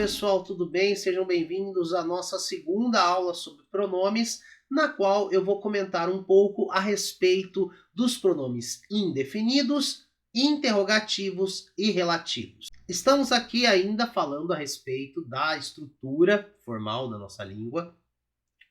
pessoal, tudo bem? Sejam bem-vindos à nossa segunda aula sobre pronomes, na qual eu vou comentar um pouco a respeito dos pronomes indefinidos, interrogativos e relativos. Estamos aqui ainda falando a respeito da estrutura formal da nossa língua,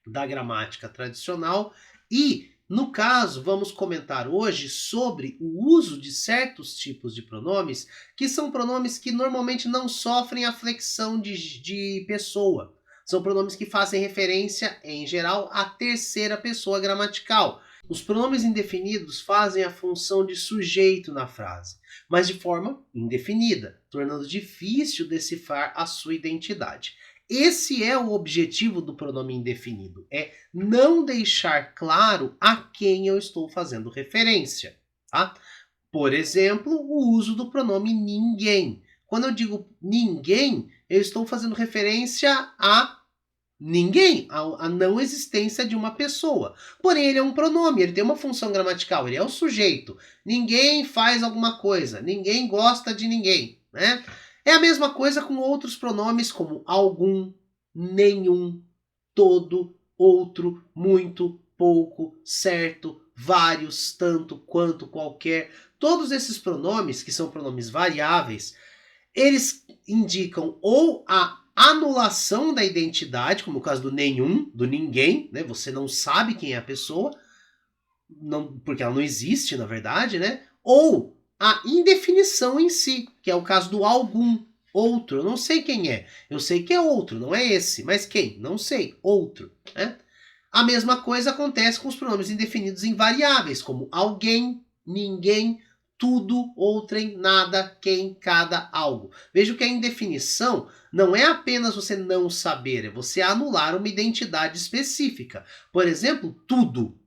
da gramática tradicional e, no caso, vamos comentar hoje sobre o uso de certos tipos de pronomes, que são pronomes que normalmente não sofrem a flexão de pessoa. São pronomes que fazem referência, em geral, à terceira pessoa gramatical. Os pronomes indefinidos fazem a função de sujeito na frase, mas de forma indefinida, tornando difícil decifrar a sua identidade. Esse é o objetivo do pronome indefinido, é não deixar claro a quem eu estou fazendo referência, tá? Por exemplo, o uso do pronome ninguém. Quando eu digo ninguém, eu estou fazendo referência a ninguém, a não existência de uma pessoa. Porém, ele é um pronome, ele tem uma função gramatical, ele é o sujeito. Ninguém faz alguma coisa, ninguém gosta de ninguém, né? É a mesma coisa com outros pronomes como algum, nenhum, todo, outro, muito, pouco, certo, vários, tanto, quanto, qualquer. Todos esses pronomes, que são pronomes variáveis, eles indicam ou a anulação da identidade, como o caso do nenhum, do ninguém, né? Você não sabe quem é a pessoa, não, porque ela não existe, na verdade, né? Ou a indefinição em si, que é o caso do algum, outro. Eu não sei quem é. Eu sei que é outro, não é esse. Mas quem? Não sei. Outro. Né? A mesma coisa acontece com os pronomes indefinidos invariáveis, como alguém, ninguém, tudo, outrem, nada, quem, cada, algo. Veja que a indefinição não é apenas você não saber, é você anular uma identidade específica. Por exemplo, tudo.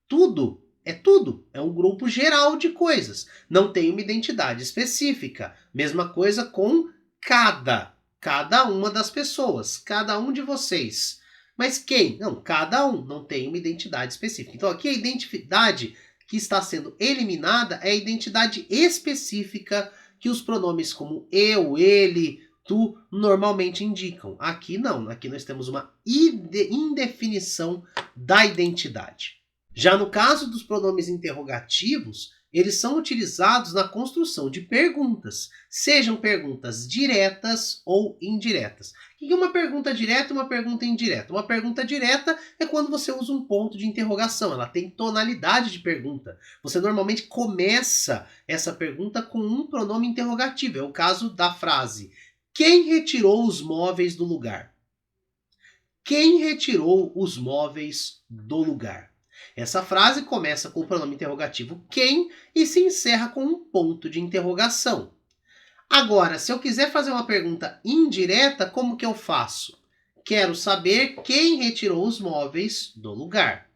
Tudo é tudo, é um grupo geral de coisas, não tem uma identidade específica. Mesma coisa com cada uma das pessoas, cada um de vocês. Mas quem? Não, cada um não tem uma identidade específica. Então aqui a identidade que está sendo eliminada é a identidade específica que os pronomes como eu, ele, tu normalmente indicam. Aqui não, aqui nós temos uma indefinição da identidade. Já no caso dos pronomes interrogativos, eles são utilizados na construção de perguntas, sejam perguntas diretas ou indiretas. O que é uma pergunta direta e uma pergunta indireta? Uma pergunta direta é quando você usa um ponto de interrogação, ela tem tonalidade de pergunta. Você normalmente começa essa pergunta com um pronome interrogativo, é o caso da frase: quem retirou os móveis do lugar? Quem retirou os móveis do lugar? Essa frase começa com o pronome interrogativo quem e se encerra com um ponto de interrogação. Agora, se eu quiser fazer uma pergunta indireta, como que eu faço? Quero saber quem retirou os móveis do lugar.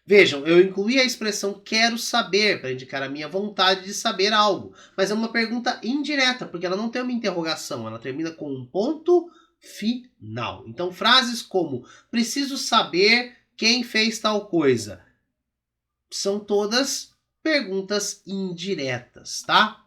Vejam, eu incluí a expressão quero saber para indicar a minha vontade de saber algo, mas é uma pergunta indireta, porque ela não tem uma interrogação, ela termina com um ponto final. Então, frases como preciso saber quem fez tal coisa são todas perguntas indiretas, tá?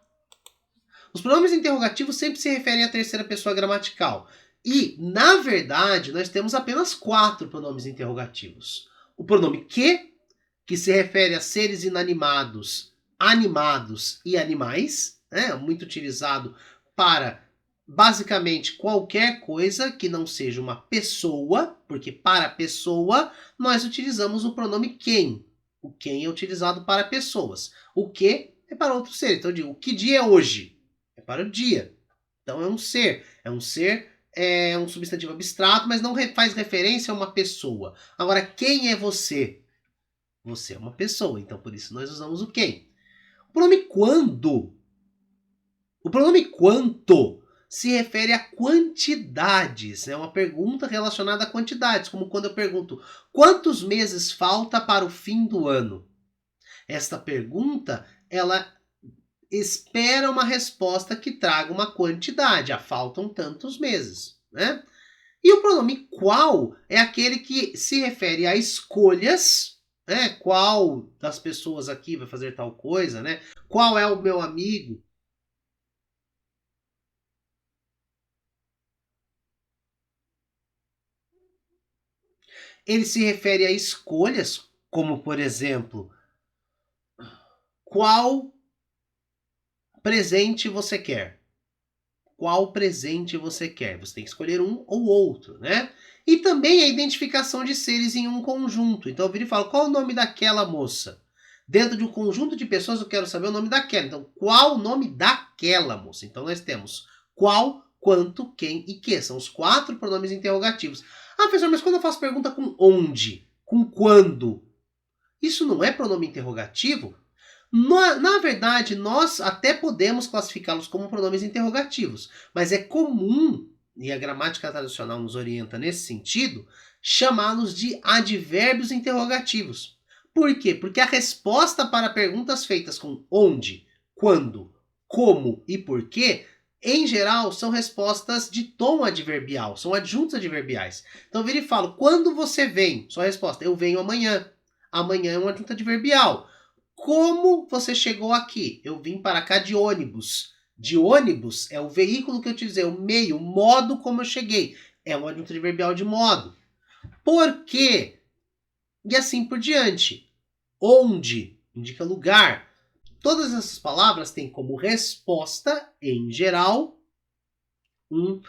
Os pronomes interrogativos sempre se referem à terceira pessoa gramatical. E, na verdade, nós temos apenas 4 pronomes interrogativos. O pronome que se refere a seres inanimados, animados e animais, né? Muito utilizado para basicamente qualquer coisa que não seja uma pessoa, porque para pessoa nós utilizamos o pronome quem. O quem é utilizado para pessoas. O que é para outro ser. Então eu digo, que dia é hoje? É para o dia. Então é um ser. É um substantivo abstrato, mas não faz referência a uma pessoa. Agora, quem é você? Você é uma pessoa, então por isso nós usamos o quem. O pronome quando. O pronome quanto se refere a quantidades. É uma pergunta relacionada a quantidades, como quando eu pergunto quantos meses falta para o fim do ano. Esta pergunta, ela espera uma resposta que traga uma quantidade. Faltam tantos meses, né? E o pronome qual é aquele que se refere a escolhas, né? Qual das pessoas aqui vai fazer tal coisa, né? Qual é o meu amigo? Ele se refere a escolhas, como por exemplo, qual presente você quer? Qual presente você quer? Você tem que escolher um ou outro, né? E também a identificação de seres em um conjunto. Então eu viro e falo, qual é o nome daquela moça? Dentro de um conjunto de pessoas eu quero saber o nome daquela. Então, qual o nome daquela moça? Então nós temos qual, quanto, quem e que. São os 4 pronomes interrogativos. Ah, professor, mas quando eu faço pergunta com onde? Com quando? Isso não é pronome interrogativo? Na verdade, nós até podemos classificá-los como pronomes interrogativos, mas é comum, e a gramática tradicional nos orienta nesse sentido, chamá-los de advérbios interrogativos. Por quê? Porque a resposta para perguntas feitas com onde, quando, como e porquê, em geral, são respostas de tom adverbial, são adjuntos adverbiais. Então eu viro e falo, quando você vem? Sua resposta, eu venho amanhã. Amanhã é um adjunto adverbial. Como você chegou aqui? Eu vim para cá de ônibus. De ônibus é o veículo que eu utilizei, o meio, o modo como eu cheguei. É um adjunto adverbial de modo. Por quê? E assim por diante. Onde indica lugar. Todas essas palavras têm como resposta, em geral, um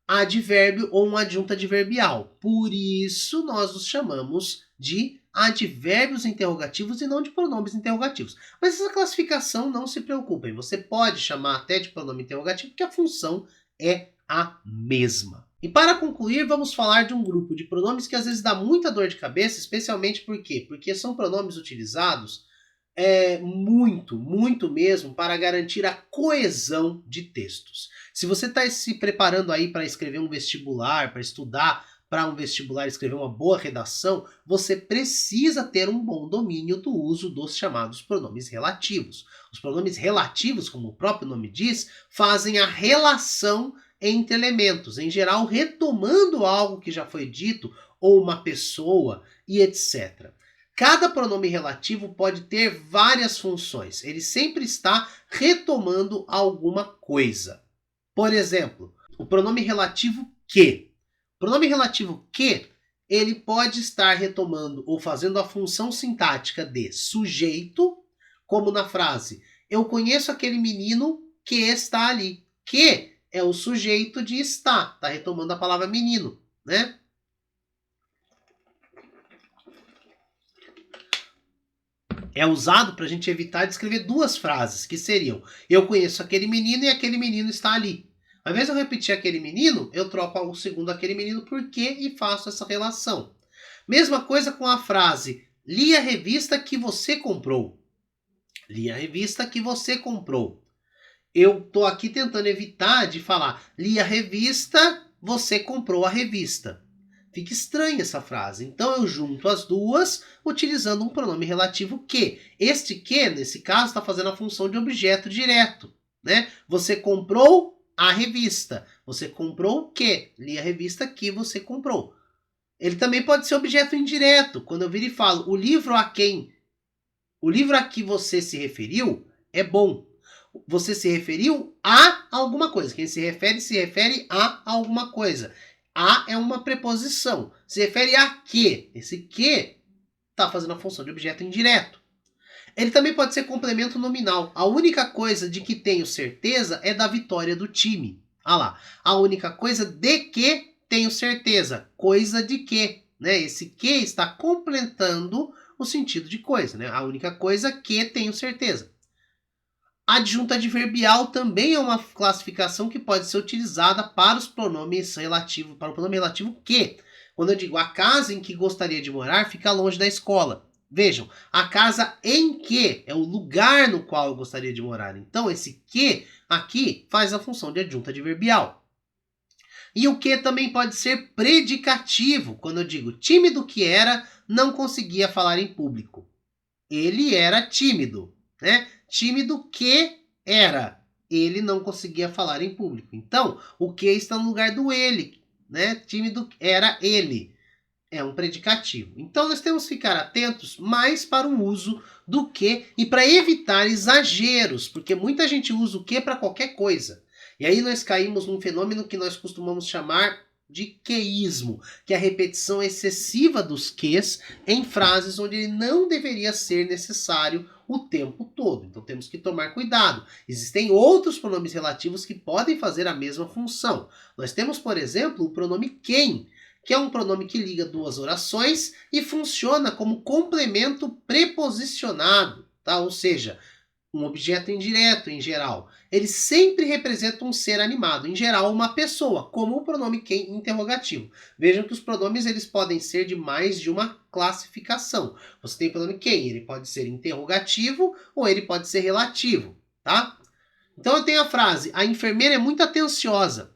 advérbio ou um adjunto adverbial. Por isso nós os chamamos de advérbios interrogativos e não de pronomes interrogativos. Mas essa classificação, não se preocupem, você pode chamar até de pronome interrogativo porque a função é a mesma. E para concluir, vamos falar de um grupo de pronomes que às vezes dá muita dor de cabeça, especialmente por quê? Porque são pronomes utilizados muito mesmo para garantir a coesão de textos. Se você está se preparando aí para escrever um vestibular, para estudar para um vestibular, escrever uma boa redação, você precisa ter um bom domínio do uso dos chamados pronomes relativos. Os pronomes relativos, como o próprio nome diz, fazem a relação entre elementos, em geral retomando algo que já foi dito, ou uma pessoa e etc. Cada pronome relativo pode ter várias funções. Ele sempre está retomando alguma coisa. Por exemplo, o pronome relativo que. O pronome relativo que, ele pode estar retomando ou fazendo a função sintática de sujeito, como na frase, eu conheço aquele menino que está ali. Que é o sujeito de está. Está retomando a palavra menino, né? É usado para a gente evitar de escrever 2 frases, que seriam eu conheço aquele menino e aquele menino está ali. Ao invés de eu repetir aquele menino, eu troco o segundo aquele menino por quê e faço essa relação. Mesma coisa com a frase li a revista que você comprou. Li a revista que você comprou. Eu estou aqui tentando evitar de falar li a revista, você comprou a revista. Fica estranha essa frase. Então eu junto as duas utilizando um pronome relativo que. Este que, nesse caso, está fazendo a função de objeto direto, né? Você comprou a revista. Você comprou o que? Li a revista que você comprou. Ele também pode ser objeto indireto. Quando eu viro e falo o livro a que você se referiu é bom. Você se referiu a alguma coisa. Quem se refere a alguma coisa. A é uma preposição. Se refere a que. Esse que está fazendo a função de objeto indireto. Ele também pode ser complemento nominal. A única coisa de que tenho certeza é da vitória do time. Ah lá. A única coisa de que tenho certeza. Coisa de que. Né? Esse que está completando o sentido de coisa. Né? A única coisa que tenho certeza. Adjunto adverbial também é uma classificação que pode ser utilizada para os pronomes relativos, para o pronome relativo que. Quando eu digo a casa em que gostaria de morar fica longe da escola. Vejam, a casa em que é o lugar no qual eu gostaria de morar. Então esse que aqui faz a função de adjunto adverbial. E o que também pode ser predicativo. Quando eu digo tímido que era, não conseguia falar em público. Ele era tímido, né? Tímido que era. Ele não conseguia falar em público. Então, o que está no lugar do ele, né? Tímido era ele. É um predicativo. Então, nós temos que ficar atentos mais para o uso do que e para evitar exageros, porque muita gente usa o que para qualquer coisa. E aí nós caímos num fenômeno que nós costumamos chamar de queísmo, que é a repetição excessiva dos ques em frases onde ele não deveria ser necessário o tempo todo. Então temos que tomar cuidado. Existem outros pronomes relativos que podem fazer a mesma função. Nós temos, por exemplo, o pronome quem, que é um pronome que liga duas orações e funciona como complemento preposicionado, tá? Ou seja, um objeto indireto em geral. Ele sempre representa um ser animado, em geral uma pessoa, como o pronome quem interrogativo. Vejam que os pronomes eles podem ser de mais de uma classificação. Você tem o pronome quem, ele pode ser interrogativo ou ele pode ser relativo, tá? Então eu tenho a frase: a enfermeira é muito atenciosa.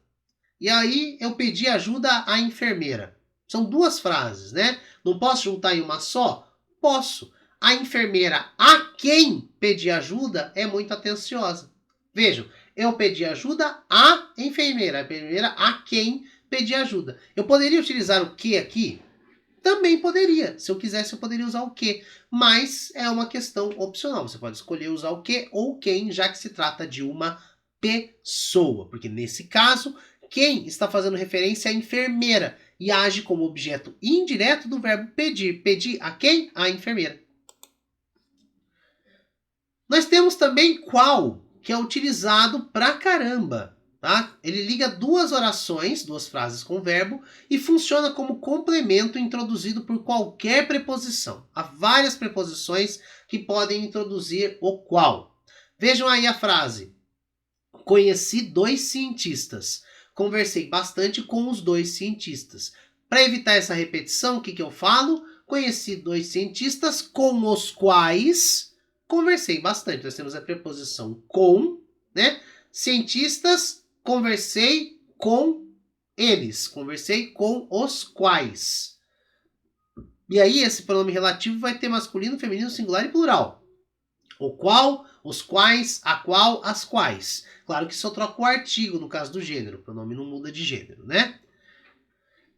E aí eu pedi ajuda à enfermeira. São duas frases, né? Não posso juntar em uma só? Posso. A enfermeira a quem pedi ajuda é muito atenciosa. Vejam, eu pedi ajuda à enfermeira. A enfermeira a quem pedi ajuda. Eu poderia utilizar o que aqui? Também poderia. Se eu quisesse, eu poderia usar o que. Mas é uma questão opcional. Você pode escolher usar o que ou quem, já que se trata de uma pessoa. Porque nesse caso, quem está fazendo referência à enfermeira e age como objeto indireto do verbo pedir. Pedir a quem? A enfermeira. Nós temos também qual, que é utilizado pra caramba. Tá? Ele liga duas orações, duas frases com verbo, e funciona como complemento introduzido por qualquer preposição. Há várias preposições que podem introduzir o qual. Vejam aí a frase: conheci dois cientistas. Conversei bastante com os dois cientistas. Para evitar essa repetição, o que eu falo? Conheci dois cientistas com os quais conversei bastante. Nós temos a preposição com, né? Cientistas, conversei com eles. Conversei com os quais. E aí esse pronome relativo vai ter masculino, feminino, singular e plural. O qual, os quais, a qual, as quais. Claro que só troca o artigo no caso do gênero. O pronome não muda de gênero, né?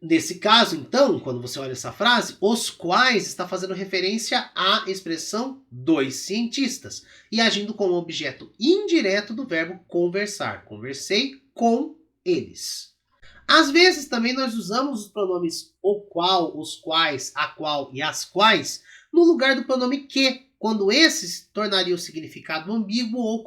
Nesse caso, então, quando você olha essa frase, os quais está fazendo referência à expressão dois cientistas e agindo como objeto indireto do verbo conversar. Conversei com eles. Às vezes também nós usamos os pronomes o qual, os quais, a qual e as quais no lugar do pronome que, quando esses tornariam o significado ambíguo ou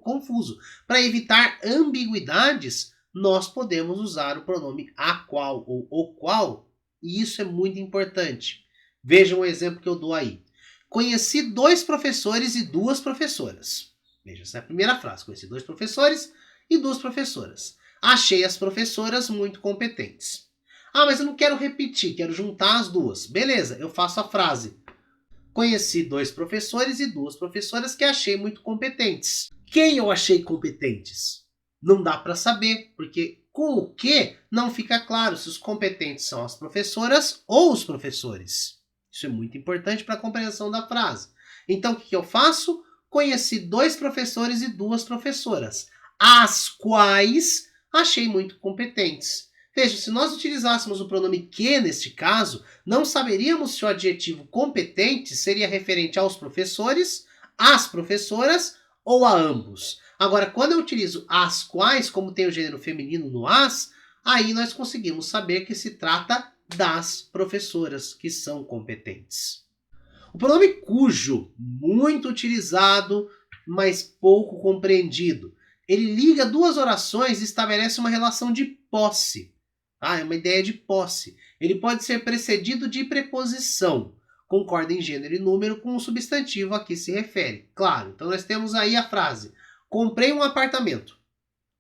confuso. Para evitar ambiguidades, nós podemos usar o pronome a qual ou o qual, e isso é muito importante. Vejam o exemplo que eu dou aí. Conheci dois professores e duas professoras. Veja, essa é a primeira frase. Conheci dois professores e duas professoras. Achei as professoras muito competentes. Ah, mas eu não quero repetir, quero juntar as duas. Beleza, eu faço a frase: conheci dois professores e duas professoras que achei muito competentes. Quem eu achei competentes? Não dá para saber, porque com o que não fica claro se os competentes são as professoras ou os professores. Isso é muito importante para a compreensão da frase. Então, o que eu faço? Conheci dois professores e duas professoras, as quais achei muito competentes. Veja, se nós utilizássemos o pronome que neste caso, não saberíamos se o adjetivo competente seria referente aos professores, às professoras ou a ambos. Agora, quando eu utilizo as quais, como tem o gênero feminino no as, aí nós conseguimos saber que se trata das professoras que são competentes. O pronome cujo, muito utilizado, mas pouco compreendido. Ele liga duas orações e estabelece uma relação de posse. É uma ideia de posse. Ele pode ser precedido de preposição. Concorda em gênero e número com o substantivo a que se refere. Claro, então nós temos aí a frase: comprei um apartamento.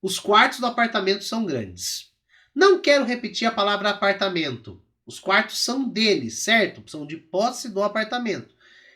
Os quartos do apartamento são grandes. Não quero repetir a palavra apartamento. Os quartos são deles, certo? São de posse do apartamento.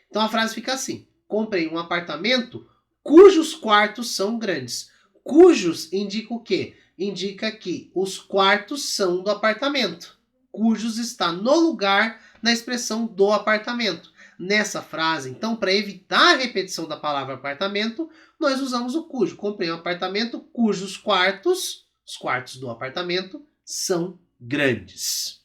Então a frase fica assim: comprei um apartamento cujos quartos são grandes. Cujos indica o quê? Indica que os quartos são do apartamento. Cujos está no lugar na expressão do apartamento. Nessa frase, então, para evitar a repetição da palavra apartamento, nós usamos o cujo. Comprei um apartamento cujos quartos, os quartos do apartamento, são grandes.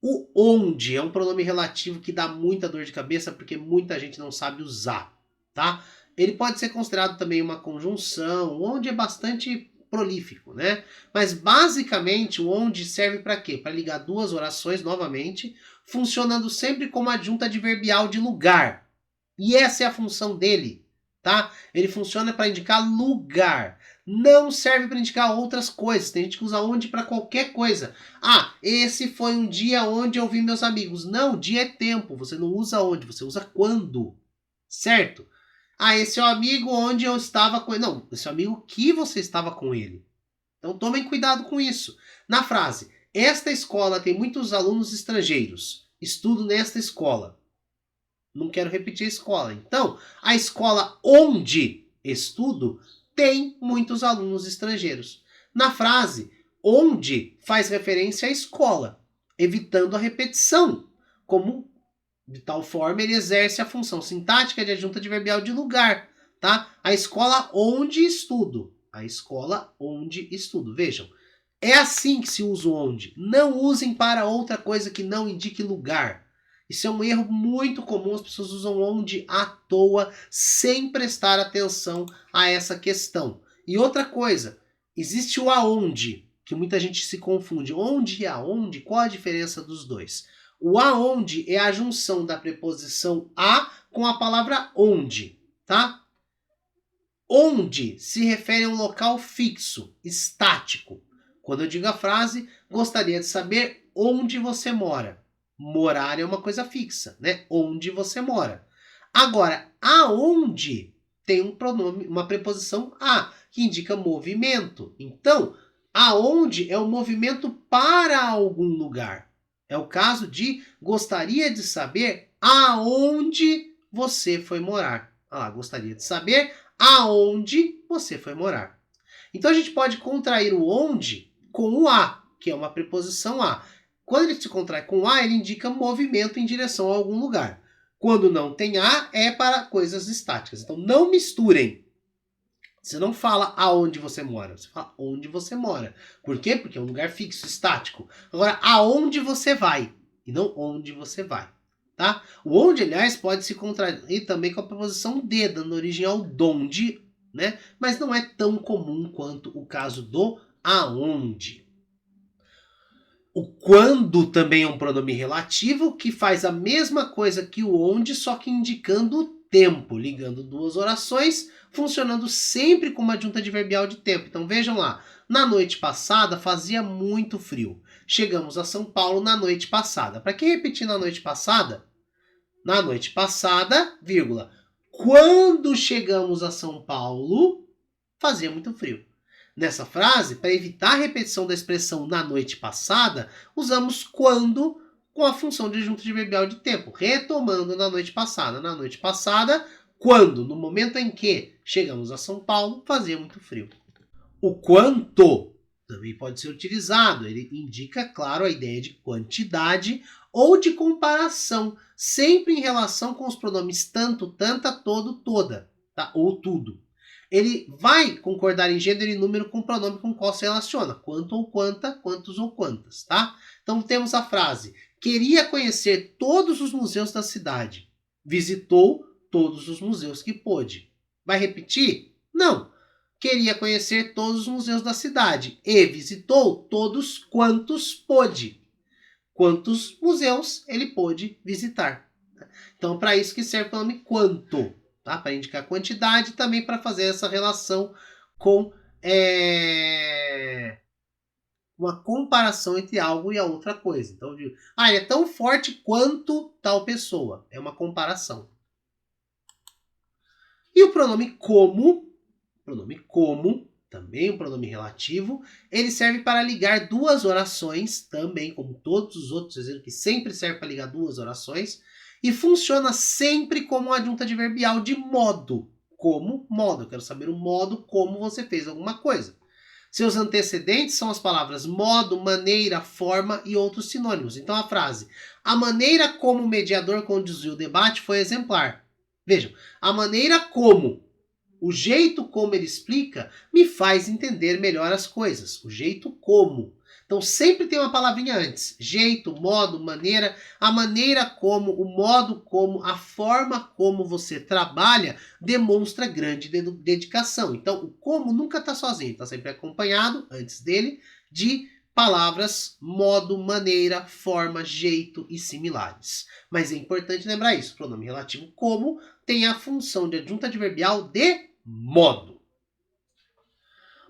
O onde é um pronome relativo que dá muita dor de cabeça porque muita gente não sabe usar, tá? Ele pode ser considerado também uma conjunção, onde é bastante prolífico, né? Mas basicamente o onde serve para quê? Para ligar duas orações novamente, funcionando sempre como adjunta adverbial de lugar. E essa é a função dele, tá? Ele funciona para indicar lugar. Não serve para indicar outras coisas. Tem gente que usa onde para qualquer coisa. Ah, esse foi um dia onde eu vi meus amigos. Não, dia é tempo. Você não usa onde, você usa quando. Certo? Ah, esse é o amigo onde eu estava com ele. Não, esse é o amigo que você estava com ele. Então tomem cuidado com isso. Na frase, esta escola tem muitos alunos estrangeiros. Estudo nesta escola. Não quero repetir a escola. Então, a escola onde estudo tem muitos alunos estrangeiros. Na frase, onde faz referência à escola, evitando a repetição, como de tal forma ele exerce a função sintática de adjunta adverbial de lugar, tá? A escola onde estudo. A escola onde estudo. Vejam, é assim que se usa o onde. Não usem para outra coisa que não indique lugar. Isso é um erro muito comum, as pessoas usam onde à toa, sem prestar atenção a essa questão. E outra coisa, existe o aonde, que muita gente se confunde. Onde e aonde, qual a diferença dos dois? O aonde é a junção da preposição a com a palavra onde, tá? Onde se refere a um local fixo, estático. Quando eu digo a frase, gostaria de saber onde você mora. Morar é uma coisa fixa, né? Onde você mora. Agora, aonde tem um pronome, uma preposição a, que indica movimento. Então, aonde é o movimento para algum lugar. É o caso de gostaria de saber aonde você foi morar. Ah, gostaria de saber aonde você foi morar. Então a gente pode contrair o onde com o a, que é uma preposição a. Quando ele se contrai com a, ele indica movimento em direção a algum lugar. Quando não tem a, é para coisas estáticas. Então não misturem. Você não fala aonde você mora, você fala onde você mora. Por quê? Porque é um lugar fixo, estático. Agora, aonde você vai, e não onde você vai. Tá? O onde, aliás, pode se contrair também com a preposição de, dando origem ao donde, né? Mas não é tão comum quanto o caso do aonde. O quando também é um pronome relativo que faz a mesma coisa que o onde, só que indicando o tempo, ligando duas orações, funcionando sempre como adjunta adverbial de tempo. Então vejam lá, na noite passada fazia muito frio. Chegamos a São Paulo na noite passada. Para que repetir na noite passada? Na noite passada, vírgula, quando chegamos a São Paulo, fazia muito frio. Nessa frase, para evitar a repetição da expressão na noite passada, usamos quando com a função de adjunto adverbial de tempo, retomando na noite passada. Na noite passada, quando, no momento em que chegamos a São Paulo, fazia muito frio. O quanto também pode ser utilizado. Ele indica, claro, a ideia de quantidade ou de comparação, sempre em relação com os pronomes tanto, tanta, todo, toda, tá? Ou tudo. Ele vai concordar em gênero e número com o pronome com o qual se relaciona. Quanto ou quanta, quantos ou quantas, tá? Então temos a frase: queria conhecer todos os museus da cidade. Visitou todos os museus que pôde. Vai repetir? Não. Queria conhecer todos os museus da cidade e visitou todos quantos pôde. Quantos museus ele pôde visitar. Então, para isso que serve o pronome quanto. Tá? Para indicar quantidade e também para fazer essa relação com uma comparação entre algo e a outra coisa. Então, eu digo, ele é tão forte quanto tal pessoa. É uma comparação. E o pronome como, também um pronome relativo, ele serve para ligar duas orações, também como todos os outros exemplos que sempre serve para ligar duas orações, e funciona sempre como um adjunto adverbial de modo. Como modo. Eu quero saber o modo como você fez alguma coisa. Seus antecedentes são as palavras modo, maneira, forma e outros sinônimos. Então a frase: a maneira como o mediador conduziu o debate foi exemplar. Vejam, a maneira como, o jeito como ele explica, me faz entender melhor as coisas. O jeito como. Então sempre tem uma palavrinha antes. Jeito, modo, maneira. A maneira como, o modo como, a forma como você trabalha demonstra grande dedicação. Então o como nunca está sozinho, está sempre acompanhado, antes dele, de palavras, modo, maneira, forma, jeito e similares. Mas é importante lembrar isso. O pronome relativo como tem a função de adjunto adverbial de modo.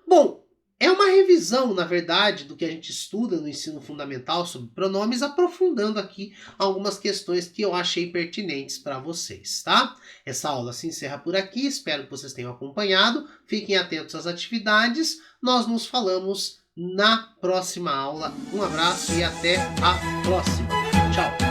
Bom, é uma revisão, na verdade, do que a gente estuda no ensino fundamental sobre pronomes, aprofundando aqui algumas questões que eu achei pertinentes para vocês, tá? Essa aula se encerra por aqui, espero que vocês tenham acompanhado. Fiquem atentos às atividades. Nós nos falamos na próxima aula. Um abraço e até a próxima. Tchau!